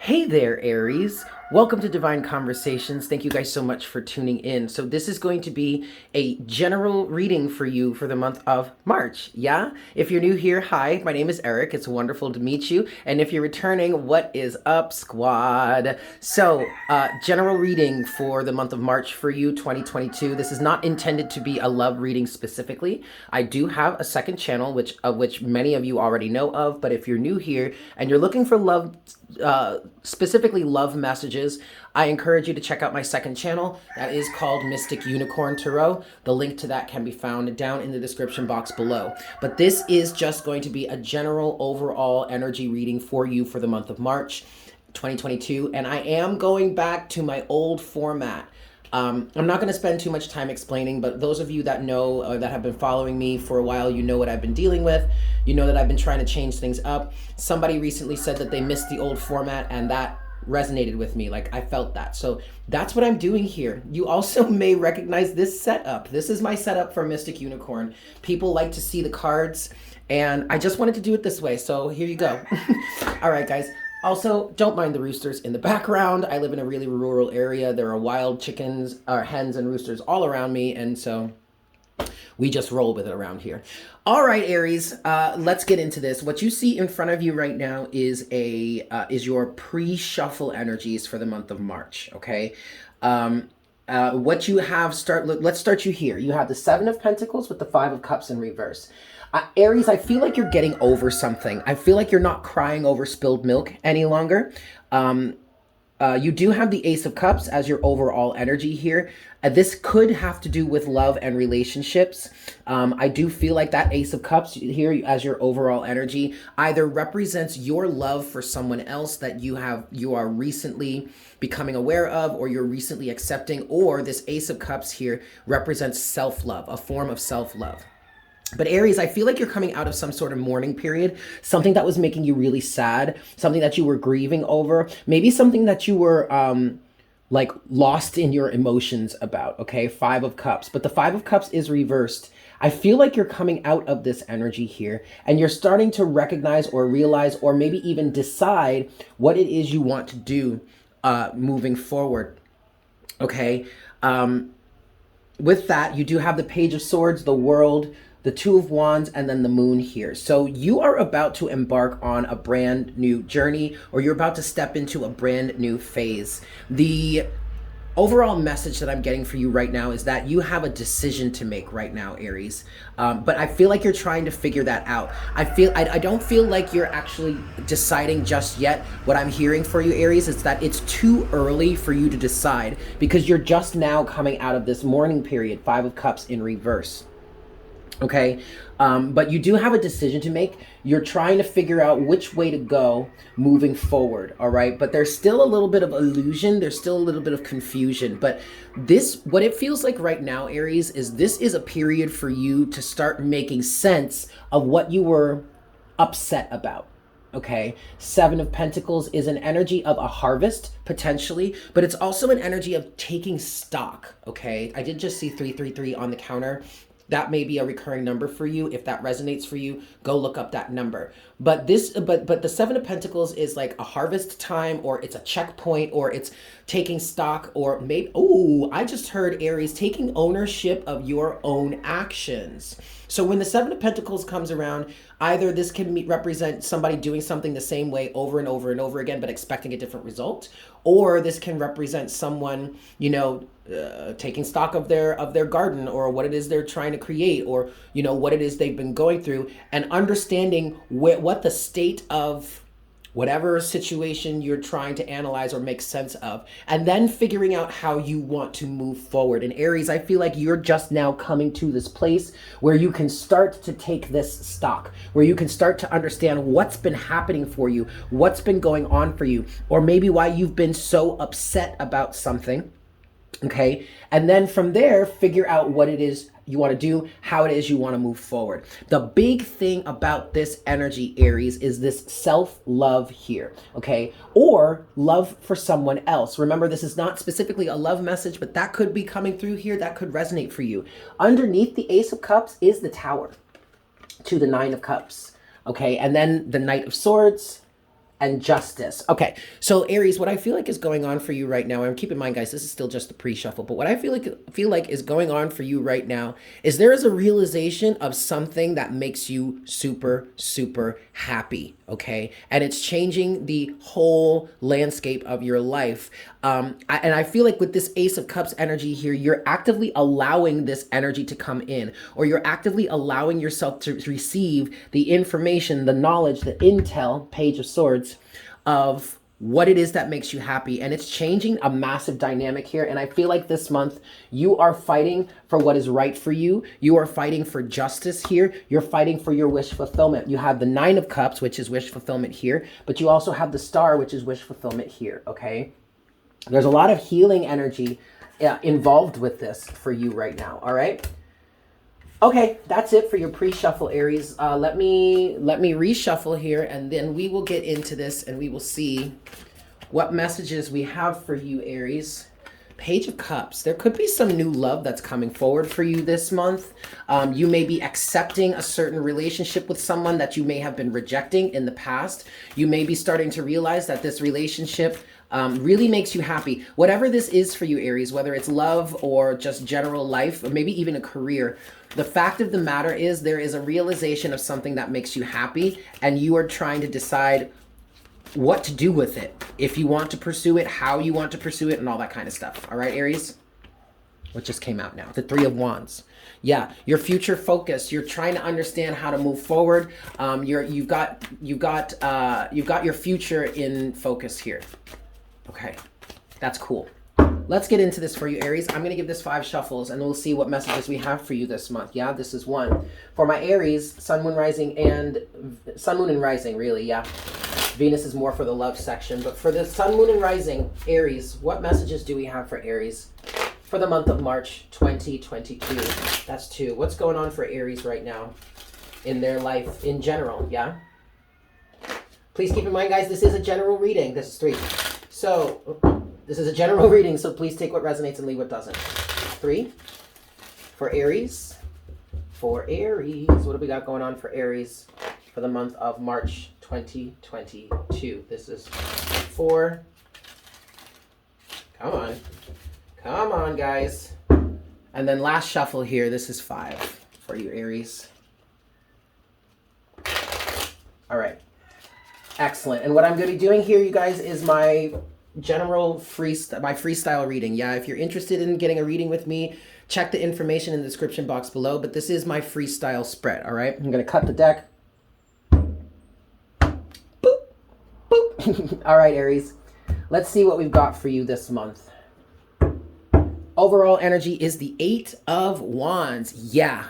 Hey there, Aries. Welcome to Divine Conversations. Thank you guys so much for tuning in. So this is going to be a general reading for you for the month of March. Yeah? If you're new here, hi, my name is Eric. It's wonderful to meet you. And if you're returning, what is up, squad? So, general reading for the month of March for you, 2022. This is not intended to be a love reading specifically. I do have a second channel, which many of you already know of. But if you're new here and you're looking for love, specifically love messages, I encourage you to check out my second channel. That is called Mystic Unicorn Tarot. The link to that can be found down in the description box below. But this is just going to be a general overall energy reading for you for the month of March 2022. And I am going back to my old format. I'm not going to spend too much time explaining, but those of you that know or that have been following me for a while, you know what I've been dealing with. You know that I've been trying to change things up. Somebody recently said that they missed the old format, and that resonated with me. Like, I felt that. So that's what I'm doing here. You also may recognize this setup. This is my setup for Mystic Unicorn. People like to see the cards, and I just wanted to do it this way. So here you go. All right, guys. Also, don't mind the roosters in the background. I live in a really rural area. There are wild chickens, or hens and roosters all around me, and so we just roll with it around here. All right, Aries, let's get into this. What you see in front of you right now is your pre-shuffle energies for the month of March, okay? What you have, let's start you here. You have the Seven of Pentacles with the Five of Cups in reverse. Aries, I feel like you're getting over something. I feel like you're not crying over spilled milk any longer. You do have the Ace of Cups as your overall energy here. This could have to do with love and relationships. I do feel like that Ace of Cups here as your overall energy either represents your love for someone else that you are recently becoming aware of, or you're recently accepting, or this Ace of Cups here represents self-love, a form of self-love. But Aries, I feel like you're coming out of some sort of mourning period, something that was making you really sad, something that you were grieving over, maybe something that you were like lost in your emotions about, okay? Five of Cups, but the Five of Cups is reversed. I feel like you're coming out of this energy here, and you're starting to recognize or realize or maybe even decide what it is you want to do moving forward, okay? With that, you do have the Page of Swords, the World, the Two of Wands, and then the Moon here. So you are about to embark on a brand new journey, or you're about to step into a brand new phase. The overall message that I'm getting for you right now is that you have a decision to make right now, Aries. But I feel like you're trying to figure that out. I don't feel like you're actually deciding just yet. What I'm hearing for you, Aries, is that it's too early for you to decide because you're just now coming out of this mourning period, Five of Cups in reverse. Okay, but you do have a decision to make. You're trying to figure out which way to go moving forward, all right? But there's still a little bit of illusion. There's still a little bit of confusion. But what it feels like right now, Aries, is this is a period for you to start making sense of what you were upset about. Okay, Seven of Pentacles is an energy of a harvest, potentially, but it's also an energy of taking stock, okay? I did just see 333 on the counter. That may be a recurring number for you. If that resonates for you, go look up that number. But the Seven of Pentacles is like a harvest time, or it's a checkpoint, or it's taking stock, or maybe, oh, I just heard, Aries, taking ownership of your own actions. So when the Seven of Pentacles comes around, either this can represent somebody doing something the same way over and over and over again, but expecting a different result, or this can represent someone, taking stock of their garden, or what it is they're trying to create, or what it is they've been going through, and understanding what the state of whatever situation you're trying to analyze or make sense of, and then figuring out how you want to move forward. And Aries, I feel like you're just now coming to this place where you can start to take this stock, where you can start to understand what's been happening for you, what's been going on for you, or maybe why you've been so upset about something. Okay, and then from there, figure out what it is you want to do, how it is you want to move forward. The big thing about this energy, Aries, is this self-love here, okay? Or love for someone else. Remember, this is not specifically a love message, but that could be coming through here. That could resonate for you. Underneath the Ace of Cups is the Tower to the Nine of Cups, okay? And then the Knight of Swords, and justice. Okay, so Aries, what I feel like is going on for you right now, and keep in mind, guys, this is still just the pre-shuffle, but what I feel like is going on for you right now is there is a realization of something that makes you super, super happy, okay? And it's changing the whole landscape of your life. And I feel like with this Ace of Cups energy here, you're actively allowing this energy to come in, or you're actively allowing yourself to receive the information, the knowledge, the intel, Page of Swords, of what it is that makes you happy. And it's changing a massive dynamic here. And I feel like this month you are fighting for what is right for you. You are fighting for justice here. You're fighting for your wish fulfillment. You have the Nine of Cups, which is wish fulfillment here, but you also have the Star, which is wish fulfillment here, okay? There's a lot of healing energy involved with this for you right now, all right? Okay, that's it for your pre-shuffle, Aries. Let me reshuffle here, and then we will get into this, and we will see what messages we have for you, Aries. Page of Cups. There could be some new love that's coming forward for you this month. You may be accepting a certain relationship with someone that you may have been rejecting in the past. You may be starting to realize that this relationship really makes you happy. Whatever this is for you, Aries, whether it's love or just general life, or maybe even a career, the fact of the matter is there is a realization of something that makes you happy, and you are trying to decide what to do with it. If you want to pursue it, how you want to pursue it, and all that kind of stuff. All right, Aries? What just came out now? The Three of Wands. Yeah, your future focus. You're trying to understand how to move forward. You've got your future in focus here. Okay, that's cool. Let's get into this for you, Aries. I'm going to give this 5 shuffles, and we'll see what messages we have for you this month. Yeah, this is 1. For my Aries, Sun, Moon, Rising, and Sun, Moon, and Rising, really, yeah. Venus is more for the love section. But for the Sun, Moon, and Rising, Aries, what messages do we have for Aries for the month of March 2022? That's 2. What's going on for Aries right now in their life in general, yeah? Please keep in mind, guys, this is a general reading. This is 3. So, this is a general reading, so please take what resonates and leave what doesn't. 3. For Aries. For Aries. What do we got going on for Aries for the month of March 2022? This is 4. Come on. Come on, guys. And then last shuffle here, this is 5 for you, Aries. All right. Excellent. And what I'm going to be doing here, you guys, is my general freestyle reading. Yeah, if you're interested in getting a reading with me, check the information in the description box below. But this is my freestyle spread, all right? I'm going to cut the deck. Boop, boop. All right, Aries. Let's see what we've got for you this month. Overall energy is the 8 of Wands. Yeah.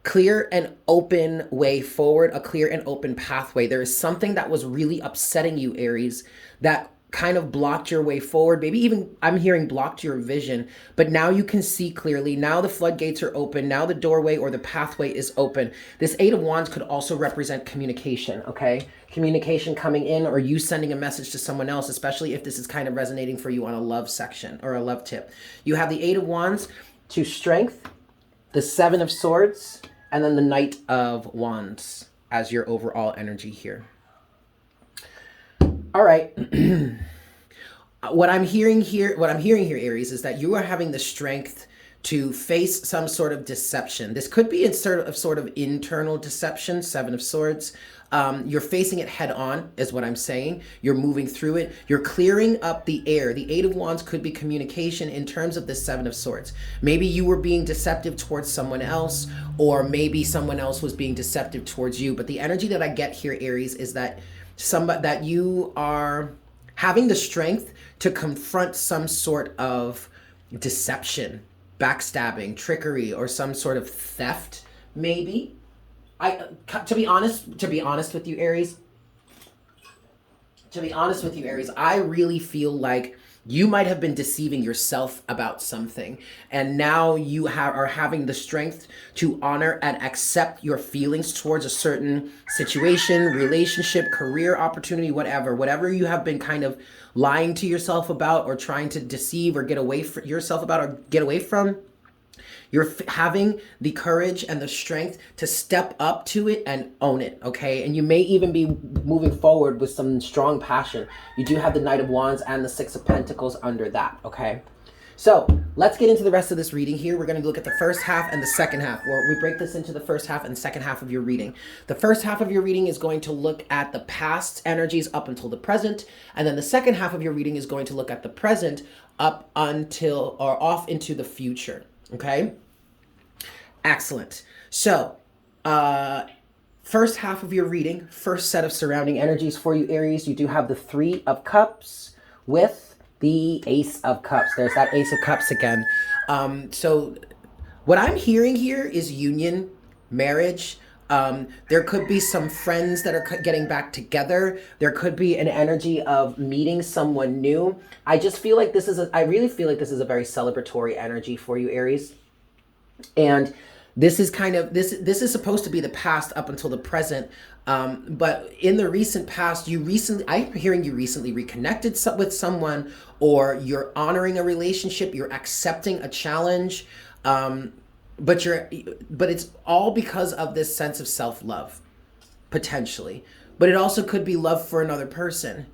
Clear and open way forward, a clear and open pathway. There is something that was really upsetting you, Aries, that kind of blocked your way forward. Maybe even, I'm hearing, blocked your vision, but now you can see clearly. Now the floodgates are open. Now the doorway or the pathway is open. This 8 of Wands could also represent communication, okay? Communication coming in, or you sending a message to someone else, especially if this is kind of resonating for you on a love section or a love tip. You have the 8 of Wands to strength, the 7 of Swords, and then the Knight of Wands as your overall energy here. All right. What I'm hearing here, Aries, is that you are having the strength to face some sort of deception. This could be sort of internal deception, 7 of Swords. You're facing it head on, is what I'm saying. You're moving through it. You're clearing up the air. The 8 of Wands could be communication in terms of the 7 of Swords. Maybe you were being deceptive towards someone else, or maybe someone else was being deceptive towards you. But the energy that I get here, Aries, is that that you are having the strength to confront some sort of deception, backstabbing, trickery, or some sort of theft, maybe. To be honest with you, Aries, I really feel like you might have been deceiving yourself about something, and now you are having the strength to honor and accept your feelings towards a certain situation, relationship, career opportunity, whatever you have been kind of lying to yourself about, or trying to deceive or get away from yourself about, or get away from. You're having the courage and the strength to step up to it and own it, okay? And you may even be moving forward with some strong passion. You do have the Knight of Wands and the Six of Pentacles under that, okay? So let's get into the rest of this reading here. We're going to look at the first half and the second half, where we break this into the first half and second half of your reading. The first half of your reading is going to look at the past energies up until the present. And then the second half of your reading is going to look at the present up until or off into the future. Okay? Excellent. So, first half of your reading, first set of surrounding energies for you, Aries. You do have the Three of Cups with the Ace of Cups. There's that Ace of Cups again. So what I'm hearing here is union, marriage. There could be some friends that are getting back together. There could be an energy of meeting someone new. I just feel like I really feel like this is a very celebratory energy for you, Aries. And this is kind of, this is supposed to be the past up until the present. But in the recent past, I'm hearing you recently reconnected with someone, or you're honoring a relationship, you're accepting a challenge. But it's all because of this sense of self-love, potentially. But it also could be love for another person.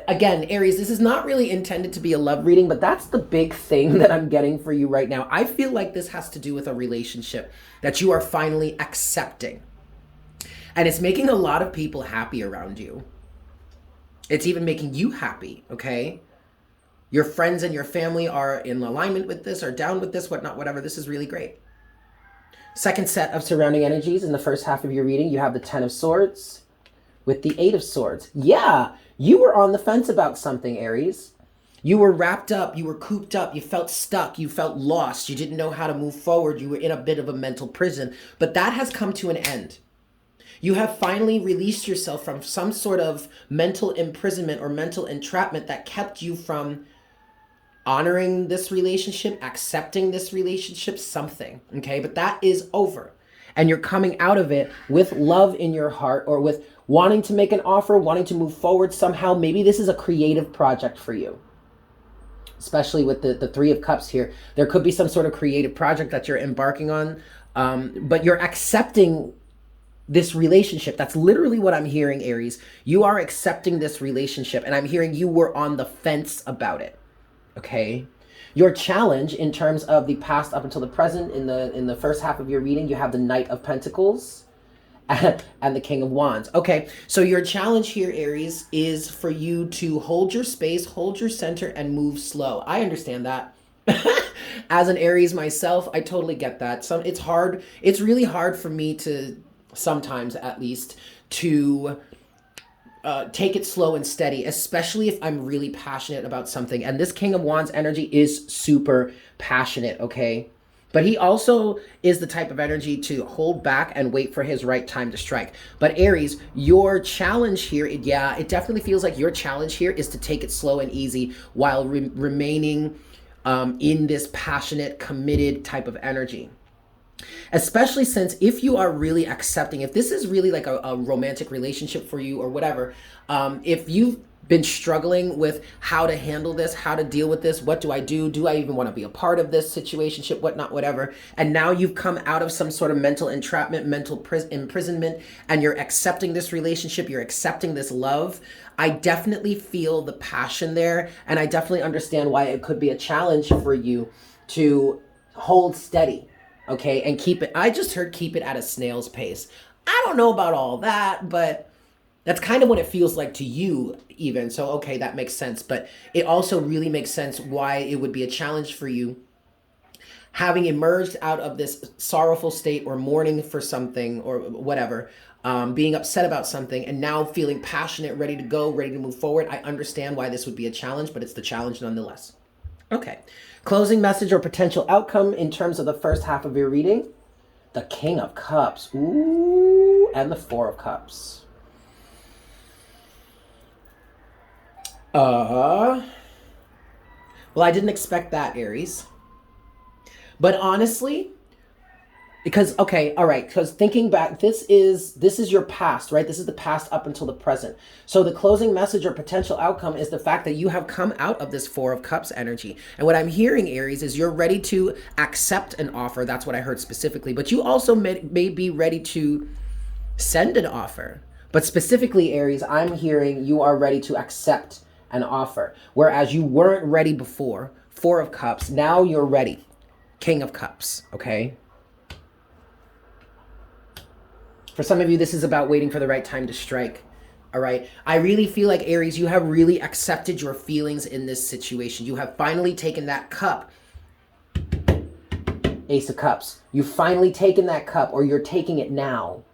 Again, Aries, this is not really intended to be a love reading, but that's the big thing that I'm getting for you right now. I feel like this has to do with a relationship that you are finally accepting. And it's making a lot of people happy around you. It's even making you happy, okay? Your friends and your family are in alignment with this, are down with this, whatnot, whatever. This is really great. Second set of surrounding energies in the first half of your reading, you have the Ten of Swords with the Eight of Swords. Yeah, you were on the fence about something, Aries. You were wrapped up, you were cooped up, you felt stuck, you felt lost, you didn't know how to move forward, you were in a bit of a mental prison, but that has come to an end. You have finally released yourself from some sort of mental imprisonment or mental entrapment that kept you from honoring this relationship, accepting this relationship, something, okay? But that is over. And you're coming out of it with love in your heart, or with wanting to make an offer, wanting to move forward somehow. Maybe this is a creative project for you, especially with the Three of Cups here. There could be some sort of creative project that you're embarking on, but you're accepting this relationship. That's literally what I'm hearing, Aries. You are accepting this relationship, and I'm hearing you were on the fence about it, okay? Your challenge in terms of the past up until the present, in the first half of your reading, you have the Knight of Pentacles and the King of Wands. Okay, so your challenge here, Aries, is for you to hold your space, hold your center, and move slow. I understand that. As an Aries myself, I totally get that. It's hard. It's really hard for me to, sometimes at least, to take it slow and steady, especially if I'm really passionate about something. And this King of Wands energy is super passionate, okay? But he also is the type of energy to hold back and wait for his right time to strike. But Aries, your challenge here, it definitely feels like your challenge here is to take it slow and easy while remaining in this passionate, committed type of energy. Especially since if you are really accepting, if this is really like a romantic relationship for you or whatever, if you've been struggling with how to handle this, how to deal with this, what do I do? Do I even want to be a part of this situationship, whatnot, whatever. And now you've come out of some sort of mental entrapment, mental imprisonment, and you're accepting this relationship, you're accepting this love. I definitely feel the passion there, and I definitely understand why it could be a challenge for you to hold steady. Okay, and keep it, I just heard keep it at a snail's pace. I don't know about all that, but that's kind of what it feels like to you even. So, okay, that makes sense. But it also really makes sense why it would be a challenge for you, having emerged out of this sorrowful state or mourning for something or whatever, being upset about something, and now feeling passionate, ready to go, ready to move forward. I understand why this would be a challenge, but it's the challenge nonetheless. Okay. Closing message or potential outcome in terms of the first half of your reading. The King of Cups. Ooh, and the Four of Cups. Well, I didn't expect that, Aries. But honestly, Because, okay, all right, because thinking back, this is your past, right? This is the past up until the present. So the closing message or potential outcome is the fact that you have come out of this Four of Cups energy. And what I'm hearing, Aries, is you're ready to accept an offer. That's what I heard specifically. But you also may be ready to send an offer. But specifically, Aries, I'm hearing you are ready to accept an offer. Whereas you weren't ready before, Four of Cups, now you're ready. King of Cups, okay? For some of you, this is about waiting for the right time to strike. All right. I really feel like, Aries, you have really accepted your feelings in this situation. You have finally taken that cup. Ace of Cups. You've finally taken that cup, or you're taking it now.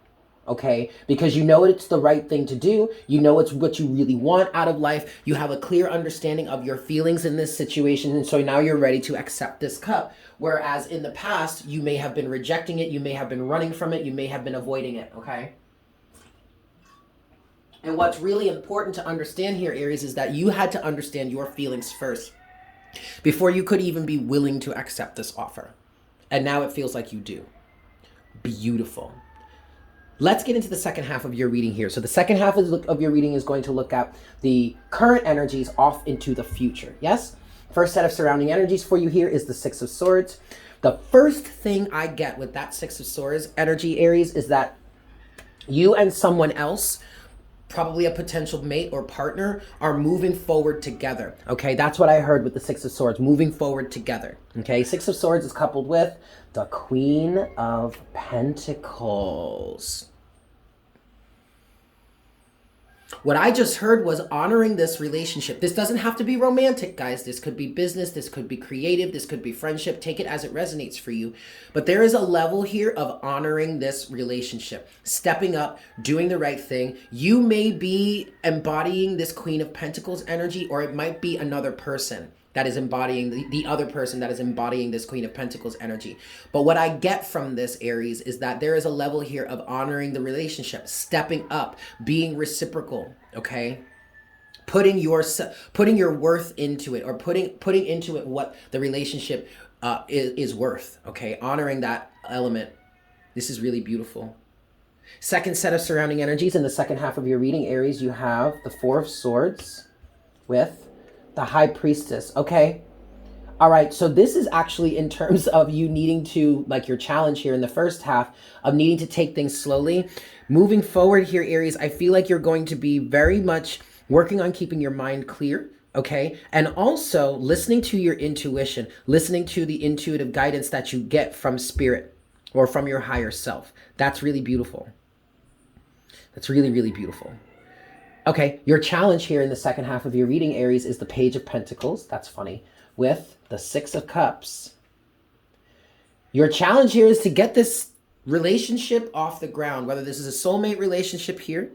Okay, because you know it's the right thing to do. You know it's what you really want out of life. You have a clear understanding of your feelings in this situation, and so now you're ready to accept this cup. Whereas in the past, you may have been rejecting it, you may have been running from it, you may have been avoiding it, okay? And what's really important to understand here, Aries, is that you had to understand your feelings first before you could even be willing to accept this offer. And now it feels like you do. Beautiful. Let's get into the second half of your reading here. So the second half of your reading is going to look at the current energies off into the future. Yes? First set of surrounding energies for you here is the Six of Swords. The first thing I get with that Six of Swords energy, Aries, is that you and someone else, probably a potential mate or partner, are moving forward together. Okay, that's what I heard with the Six of Swords, moving forward together. Okay, Six of Swords is coupled with the Queen of Pentacles. What I just heard was honoring this relationship. This doesn't have to be romantic, guys. This could be business. This could be creative. This could be friendship. Take it as it resonates for you. But there is a level here of honoring this relationship, stepping up, doing the right thing. You may be embodying this Queen of Pentacles energy, or it might be another person that is embodying the other person that is embodying this Queen of Pentacles energy. But what I get from this, Aries, is that there is a level here of honoring the relationship, stepping up, being reciprocal, okay? Putting your worth into it, or putting into it what the relationship is worth, okay? Honoring that element. This is really beautiful. Second set of surrounding energies in the second half of your reading, Aries, you have the Four of Swords with the High Priestess, okay? All right, so this is actually in terms of you needing to, like your challenge here in the first half, of needing to take things slowly. Moving forward here, Aries, I feel like you're going to be very much working on keeping your mind clear, okay? And also listening to your intuition, listening to the intuitive guidance that you get from spirit or from your higher self. That's really beautiful. That's really, really beautiful. Okay, your challenge here in the second half of your reading, Aries, is the Page of Pentacles. That's funny. With the Six of Cups. Your challenge here is to get this relationship off the ground, whether this is a soulmate relationship here,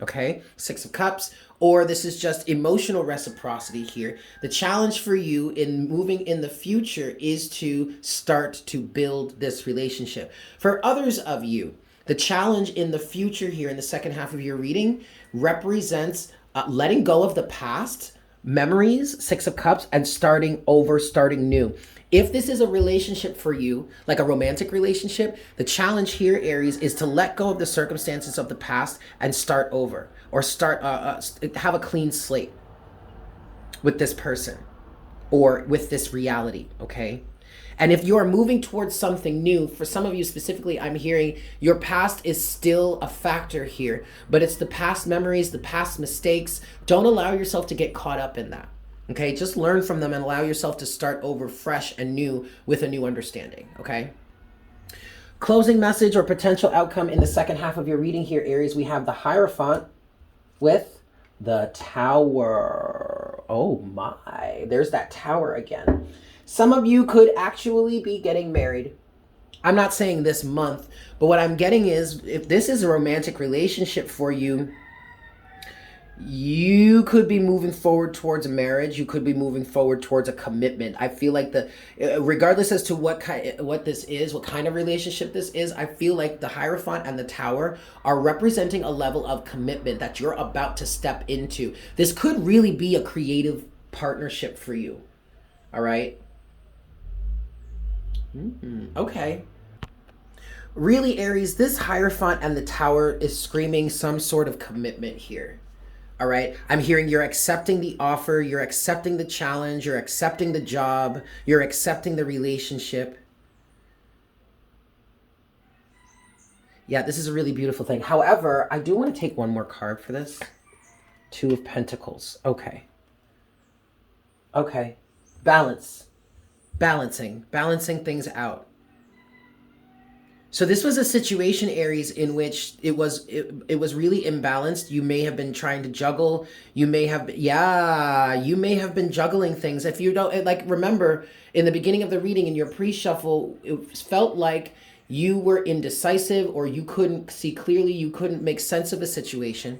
okay, Six of Cups, or this is just emotional reciprocity here. The challenge for you in moving in the future is to start to build this relationship. For others of you, the challenge in the future here in the second half of your reading represents letting go of the past, memories, Six of Cups, and starting over, starting new. If this is a relationship for you, like a romantic relationship, the challenge here, Aries, is to let go of the circumstances of the past and start over, or have a clean slate with this person or with this reality, okay? And if you are moving towards something new, for some of you specifically, I'm hearing your past is still a factor here, but it's the past memories, the past mistakes. Don't allow yourself to get caught up in that, okay? Just learn from them and allow yourself to start over fresh and new with a new understanding, okay? Closing message or potential outcome in the second half of your reading here, Aries, we have the Hierophant with the Tower. Oh my, there's that Tower again. Some of you could actually be getting married. I'm not saying this month, but what I'm getting is if this is a romantic relationship for you, you could be moving forward towards a marriage. You could be moving forward towards a commitment. I feel like regardless as to what this is, what kind of relationship this is, I feel like the Hierophant and the Tower are representing a level of commitment that you're about to step into. This could really be a creative partnership for you. All right. Okay. Really, Aries, this Hierophant and the Tower is screaming some sort of commitment here. All right. I'm hearing you're accepting the offer, you're accepting the challenge, you're accepting the job, you're accepting the relationship. Yeah, this is a really beautiful thing. However, I do want to take one more card for this. Two of Pentacles. Okay. Okay. Balance. Balancing things out. So this was a situation, Aries, in which it was really imbalanced. You may have been trying to juggle. You may have been juggling things. If you don't, like, remember in the beginning of the reading in your pre-shuffle, it felt like you were indecisive or you couldn't see clearly, you couldn't make sense of a situation.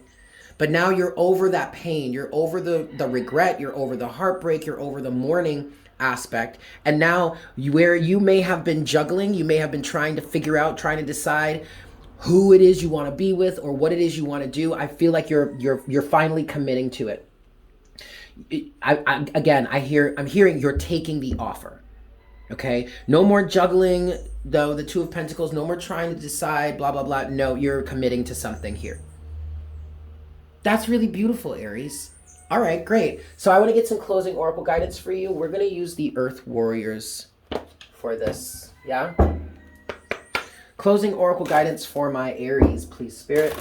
But now you're over that pain, you're over the regret, you're over the heartbreak, you're over the mourning aspect. And now where you may have been juggling, you may have been trying to figure out, trying to decide who it is you want to be with or what it is you want to do. I feel like you're finally committing to it. I'm hearing you're taking the offer. Okay, no more juggling though, the Two of Pentacles, no more trying to decide, blah, blah, blah. No, you're committing to something here. That's really beautiful, Aries. All right, great. So I want to get some closing oracle guidance for you. We're going to use the Earth Warriors for this. Yeah? Closing oracle guidance for my Aries, please, Spirit.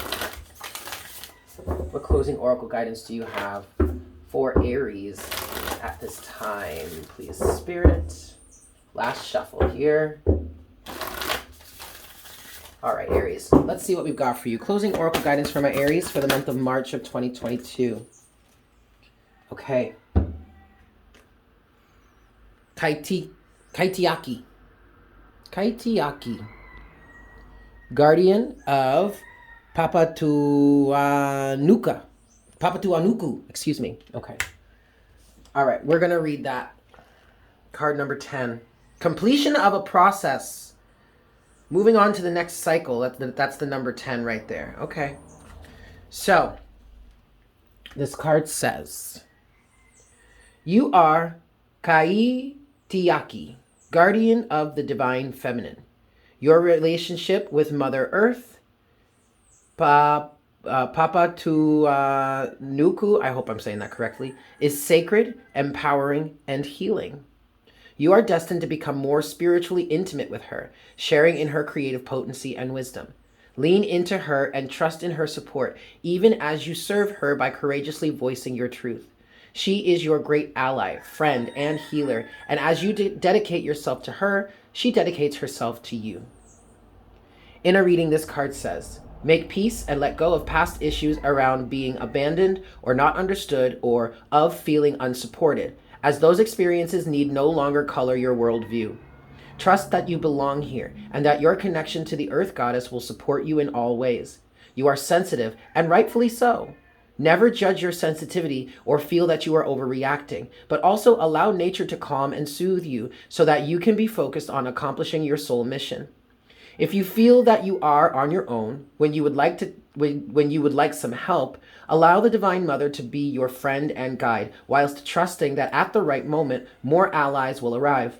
What closing oracle guidance do you have for Aries at this time, please, Spirit? Last shuffle here. All right, Aries, let's see what we've got for you. Closing oracle guidance for my Aries for the month of March of 2022. Okay. Kaitiaki. Guardian of Papatuanuku, excuse me. Okay. All right, we're going to read that. Card number 10. Completion of a process. Moving on to the next cycle. That's the number 10 right there. Okay. So, this card says, you are Kaitiaki, guardian of the divine feminine. Your relationship with Mother Earth, Papatuanuku, I hope I'm saying that correctly, is sacred, empowering, and healing. You are destined to become more spiritually intimate with her, sharing in her creative potency and wisdom. Lean into her and trust in her support, even as you serve her by courageously voicing your truth. She is your great ally, friend, and healer, and as you dedicate yourself to her, she dedicates herself to you. In a reading, this card says, make peace and let go of past issues around being abandoned or not understood or of feeling unsupported, as those experiences need no longer color your worldview. Trust that you belong here and that your connection to the Earth Goddess will support you in all ways. You are sensitive, and rightfully so. Never judge your sensitivity or feel that you are overreacting, but also allow nature to calm and soothe you so that you can be focused on accomplishing your soul mission. If you feel that you are on your own, when you would like some help, allow the Divine Mother to be your friend and guide, whilst trusting that at the right moment, more allies will arrive.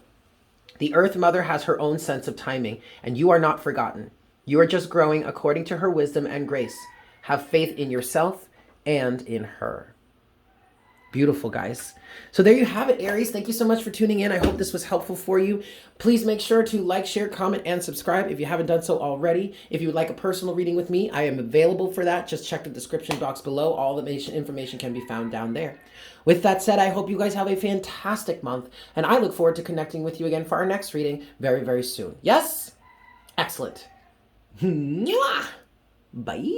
The Earth Mother has her own sense of timing, and you are not forgotten. You are just growing according to her wisdom and grace. Have faith in yourself and in her. Beautiful, guys. So there you have it, Aries. Thank you so much for tuning in. I hope this was helpful for you. Please make sure to like, share, comment, and subscribe if you haven't done so already. If you would like a personal reading with me, I am available for that. Just check the description box below. All the information can be found down there. With that said, I hope you guys have a fantastic month, and I look forward to connecting with you again for our next reading very, very soon. Yes? Excellent. Bye.